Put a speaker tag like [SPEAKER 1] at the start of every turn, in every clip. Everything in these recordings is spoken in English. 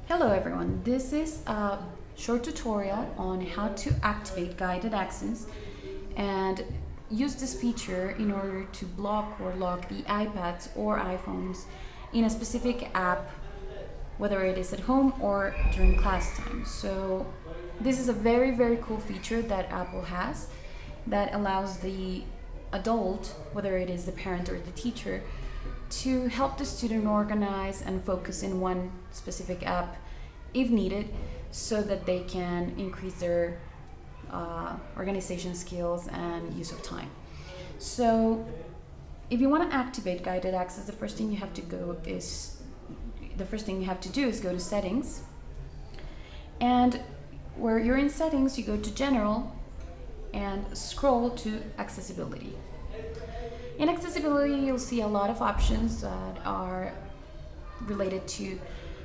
[SPEAKER 1] Hello everyone, this is a short tutorial on how to activate guided access and use this feature in order to block or lock the iPads or iPhones in a specific app, whether it is at home or during class time. So this is a very cool feature that Apple has that allows the adult, whether it is the parent or the teacher, to help the student organize and focus in one specific app if needed so that they can increase their organization skills and use of time. So if you want to activate guided access, the first thing you have to do is go to settings, and where you're in settings you go to general and scroll to accessibility. In accessibility, you'll see a lot of options that are related to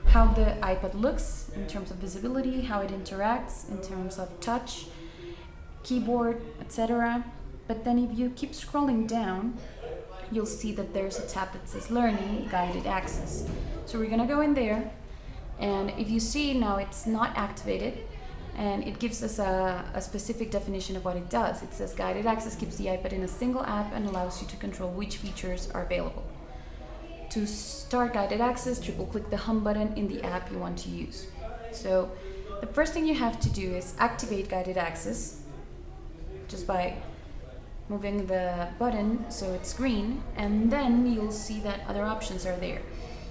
[SPEAKER 1] how the iPad looks in terms of visibility, how it interacts in terms of touch, keyboard, etc. But then if you keep scrolling down, you'll see that there's a tab that says Learning Guided Access. So we're gonna go in there, and if you see now it's not activated, and it gives us a specific definition of what it does. It says guided access keeps the iPad in a single app and allows you to control which features are available. To start guided access, triple click the home button in the app you want to use. So the first thing you have to do is activate guided access just by moving the button so it's green, and then you'll see that other options are there.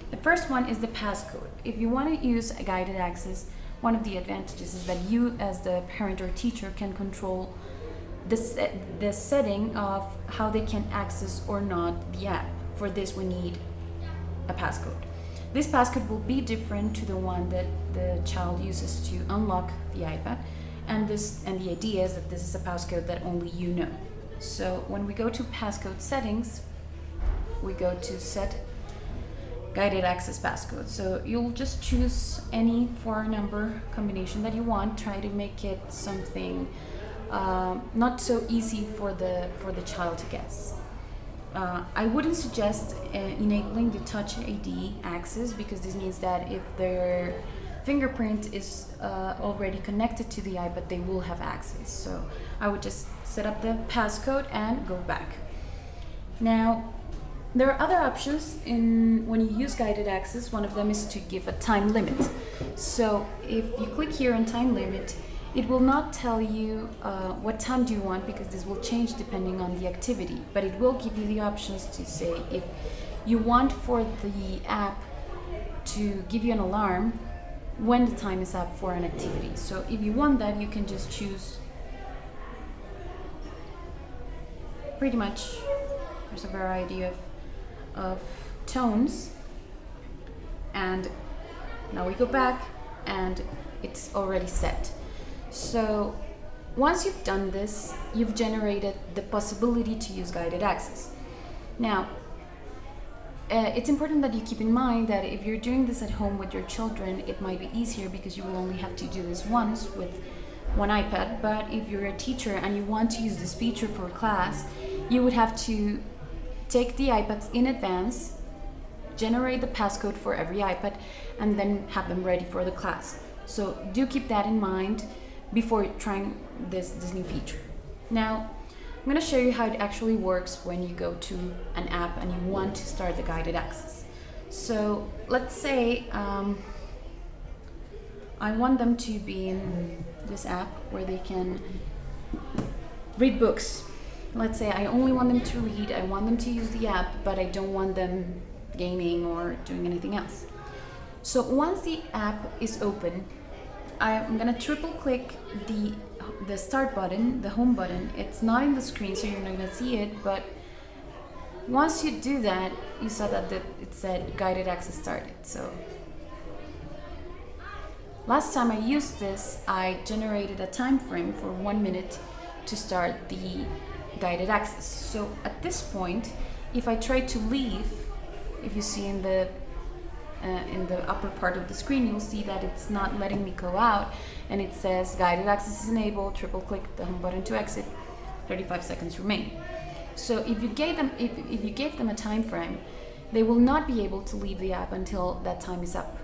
[SPEAKER 1] The first one is the passcode. If you want to use a guided access, one of the advantages is that you as the parent or teacher can control the setting of how they can access or not the app. For this we need a passcode. This passcode will be different to the one that the child uses to unlock the iPad, and the idea is that this is a passcode that only you know. So when we go to passcode settings, we go to set guided access passcode. So you'll just choose any 4-number combination that you want. Try to make it something not so easy for the child to guess. I wouldn't suggest enabling the Touch ID access, because this means that if their fingerprint is already connected to the iPad, they will have access. So I would just set up the passcode and go back. Now, there are other options when you use guided access. One of them is to give a time limit. So if you click here on time limit, it will not tell you what time do you want, because this will change depending on the activity, but it will give you the options to say if you want for the app to give you an alarm when the time is up for an activity. So if you want that, you can just choose pretty much, there's a variety of tones, and now we go back and it's already set. So once you've done this, you've generated the possibility to use guided access. Now, it's important that you keep in mind that if you're doing this at home with your children, it might be easier because you will only have to do this once with one iPad. But if you're a teacher and you want to use this feature for class, you would have to take the iPads in advance, generate the passcode for every iPad, and then have them ready for the class. So do keep that in mind before trying this new feature. Now, I'm going to show you how it actually works when you go to an app and you want to start the guided access. So let's say I want them to be in this app where they can read books. Let's say I only want them to read, I want them to use the app, but I don't want them gaming or doing anything else. So once the app is open, I'm gonna triple click the start button, the home button. It's not in the screen, so you're not gonna see it, but once you do that, you saw that it said guided access started. So last time I used this, I generated a time frame for 1 minute to start the guided access. So at this point, if I try to leave, if you see in the upper part of the screen, you'll see that it's not letting me go out, and it says guided access is enabled, triple click the home button to exit, 35 seconds remain. So if you gave them a time frame, they will not be able to leave the app until that time is up.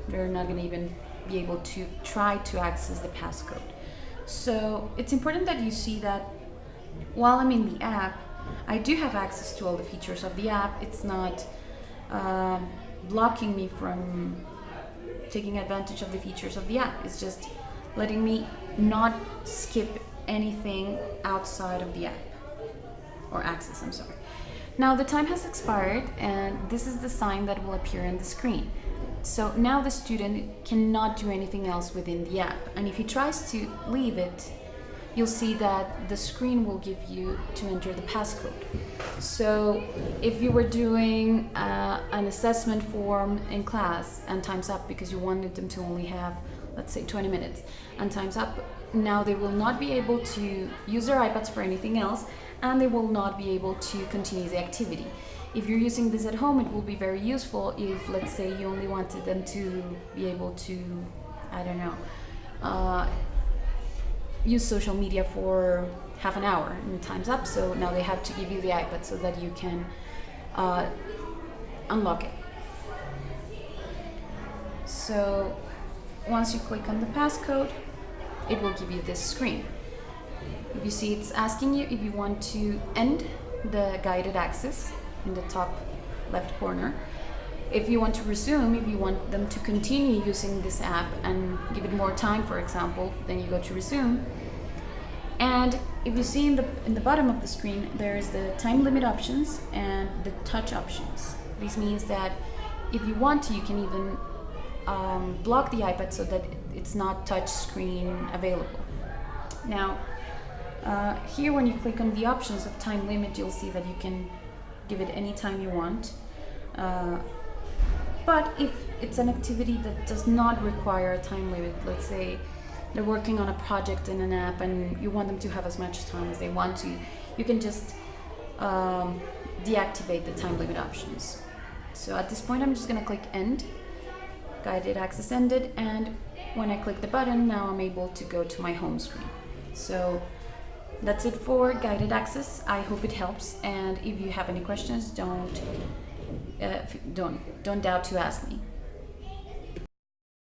[SPEAKER 1] they're not going to even be able to try to access the passcode. So it's important that you see that while I'm in the app, I do have access to all the features of the app. It's not blocking me from taking advantage of the features of the app. It's just letting me not skip anything outside of the app, or access, I'm sorry. Now the time has expired, and this is the sign that will appear on the screen. So now the student cannot do anything else within the app, and if he tries to leave it, you'll see that the screen will give you to enter the passcode. So if you were doing an assessment form in class and time's up because you wanted them to only have, let's say, 20 minutes, and time's up, now they will not be able to use their iPads for anything else, and they will not be able to continue the activity. If you're using this at home, it will be very useful if, let's say, you only wanted them to be able to, I don't know, use social media for half an hour, and time's up, so now they have to give you the iPad so that you can unlock it. So once you click on the passcode, it will give you this screen. If you see, it's asking you if you want to end the guided access in the top left corner. If you want to resume, if you want them to continue using this app and give it more time, for example, then you go to resume. And if you see in the bottom of the screen, there is the time limit options and the touch options. This means that if you want to, you can even block the iPad so that it's not touch screen available. Now, here when you click on the options of time limit, you'll see that you can give it any time you want. But if it's an activity that does not require a time limit, let's say they're working on a project in an app and you want them to have as much time as they want to, you can just deactivate the time limit options. So at this point, I'm just going to click end. Guided access ended, and when I click the button, now I'm able to go to my home screen. So that's it for guided access. I hope it helps, and if you have any questions, don't doubt to ask me.